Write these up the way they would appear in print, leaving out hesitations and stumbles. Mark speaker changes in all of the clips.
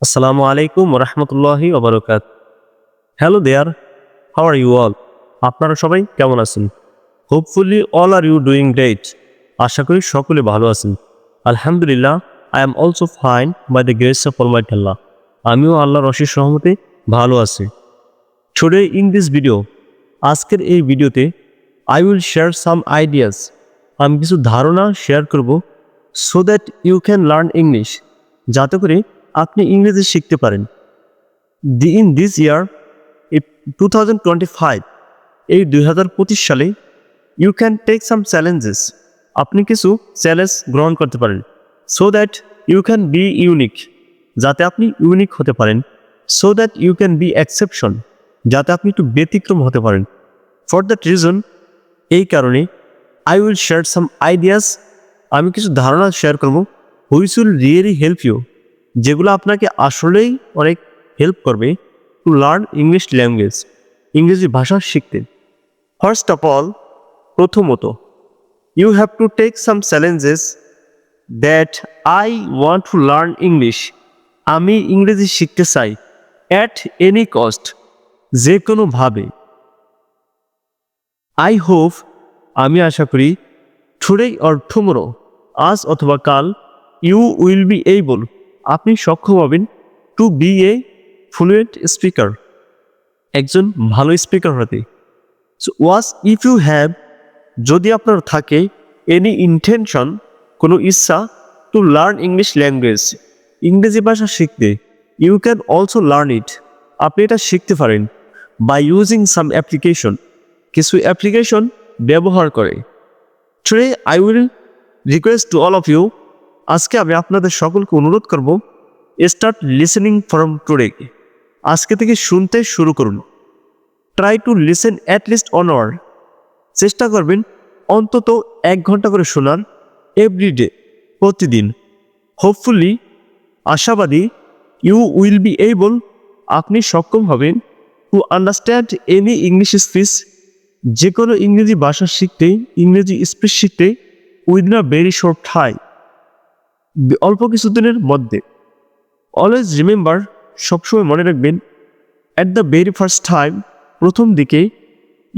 Speaker 1: Assalamu alaikum wa rahmatullahi wa barakatuh. Hello there. How are you all? আপনারা সবাই কেমন আছেন? Hopefully all are you doing great. আশা করি সকলে ভালো আছেন। আলহামদুলিল্লাহ, I am also fine by the grace of Almighty Allah. আমিও আল্লাহর অশেষ রহমতে ভালো আছি। Today in this video, আজকের এই ভিডিওতে I will share some ideas. আমি কিছু ধারণা শেয়ার করব so that you can learn English. যাতে করে আপনি ইংরেজি শিখতে পারেন। In this year, 2025, এই 2025 সালে you can take some challenges. আপনি কিছু চ্যালেঞ্জ গ্রহণ করতে পারেন so that you can be unique. যাতে আপনি ইউনিক হতে পারেন so that you can be exception. যাতে আপনি একটু ব্যতিক্রম হতে পারেন। For that reason, এই কারণে I will share some ideas. আমি কিছু ধারণা শেয়ার করব which will really help you. যেগুলো আপনাকে আসলেই অনেক হেল্প করবে টু লার্ন ইংলিশ ল্যাঙ্গুয়েজ, ইংরেজি ভাষা শিখতে। ফার্স্ট অফ অল, প্রথমত you have to take some challenges that I want to learn English. আমি ইংরেজি শিখতে চাই অ্যাট এনি কস্ট, যে কোনোভাবে। আই হোপ, আমি আশা করি, টুডে অর টুমরো, আজ অথবা কাল, ইউ উইল বি এইবল, আপনি সক্ষম হবেন to be a fluent speaker, একজন ভালো স্পিকার হতে। So was if you have, যদি আপনার থাকে এনি ইন্টেনশন, কোনো ইচ্ছা টু লার্ন ইংলিশ ল্যাঙ্গুয়েজ, ইংরেজি ভাষা শিখতে, you can also learn it, আপনি এটা শিখতে পারেন বাই ইউজিং সাম অ্যাপ্লিকেশন, কিছু অ্যাপ্লিকেশন ব্যবহার করে। Today I will request to all of you, আজকে আমি আপনাদের সকলকে অনুরোধ করব, স্টার্ট লিসেনিং ফ্রম টুডে, আজকে থেকে শুনতে শুরু করুন। Try to listen at least 1 hour, চেষ্টা করবেন অন্তত 1 ঘন্টা করে শোনার, এভরিডে, প্রতিদিন। হোপফুলি, আশাবাদী, ইউ উইল বি এবল, আপনি সক্ষম হবেন to understand any English speech, যে কোনো ইংরেজি ভাষা শিখতে, ইংরেজি স্পিচ শিখতে within a very short time, অল্প কিছুদিনের মধ্যে। অলওয়েজ রিমেম্বার, সবসময় মনে রাখবেন, at the very first time, প্রথম দিকে,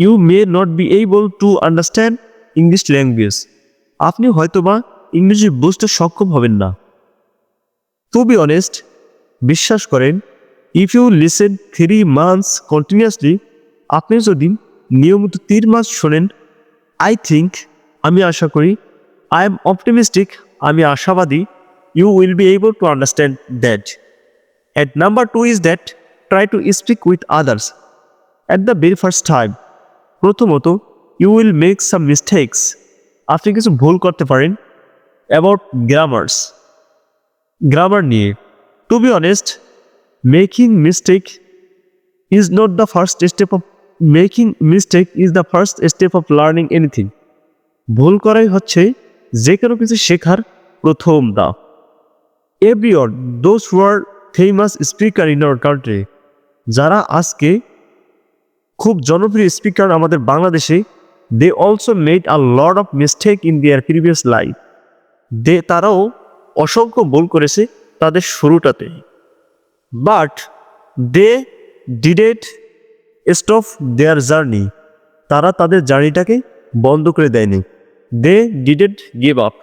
Speaker 1: you may not be able to understand English language, আপনি হয়তোবা ইংরেজি বুঝতে সক্ষম হবেন না। টু বি অনেস্ট, বিশ্বাস করেন, if you listen 3 months continuously, আপনি যদি নিয়মিত 3 মাস শোনেন, আই থিঙ্ক, আমি আশা করি, আই এম অপটিমিস্টিক, আমি আশাবাদী, you will be able to understand that. And number 2 is that try to speak with others at the very first time. প্রথমত, you will make some mistakes, আপনি কিছু ভুল করতে পারেন about গ্রামার নিয়ে। To be honest, making mistake is the first step of learning anything. ভুল করাই হচ্ছে যে কোনো কিছু শেখার প্রথম ধাপ। Everyone, those who are famous speaker in our country, যারা আজকে খুব জনপ্রিয় স্পিকার আমাদের বাংলাদেশে, they also made a lot of mistake in their previous life. তারাও অসংখ্য ভুল করেছে তাদের শুরুটাতে। But they didn't stop their journey. তারা তাদের জার্নিটাকে বন্ধ করে দেয়নি। They didn't give up.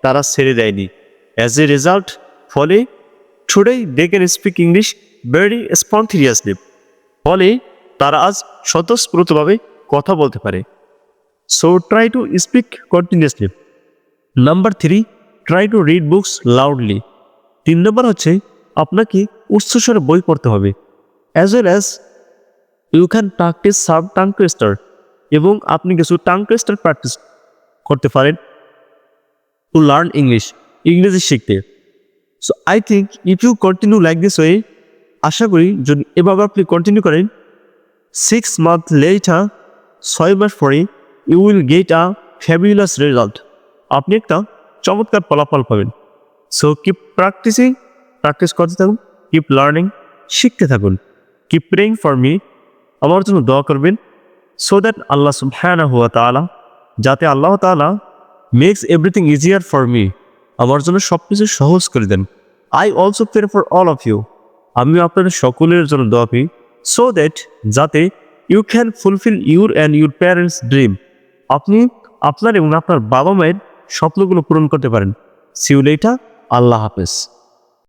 Speaker 1: তারা ছেড়ে দেয়নি। As a result, ফলে today they can speak English very spontaneously. ফলে তারা আজ স্বতঃস্ফূর্তভাবে কথা বলতে পারে। So try to speak continuously. Number 3, try to read books loudly. 3 নম্বর হচ্ছে, আপনাকে উচ্চস্বরে বই পড়তে হবে। As well as you can practice some tongue twister, এবং আপনি কিছু টাং টুইস্টার প্র্যাকটিস করতে পারেন টু লার্ন ইংলিশ, ইংরেজি শিখতে। So I think if you continue like this way, আশা করি যদি এভাবে আপনি কন্টিনিউ করেন, 6 months later, 6 মাস পরে, you will get a fabulous result, আপনি একটা চমৎকার ফলাফল পাবেন। সো কিপ প্র্যাকটিসিং, প্র্যাকটিস করতে থাকুন, কিপ লার্নিং, শিখতে থাকুন। কিপ প্রেইং ফর মি, আমার জন্য দোয়া করবেন, সো দ্যাট আল্লাহ সুবহানাহু ওয়া তাআলা, যাতে আল্লাহ তাআলা makes everything easier for me, আমার জন্য সব কিছু সহজ করে দেন। I also pray for all of you, আমিও আপনাদের সকলের জন্য দোয়া করি, সো দ্যাট যাতে you can fulfil your and your parents dream, আপনি আপনার এবং আপনার বাবা মায়ের স্বপ্নগুলো পূরণ করতে পারেন। সি ইউ লেটার, আল্লাহ হাফেজ।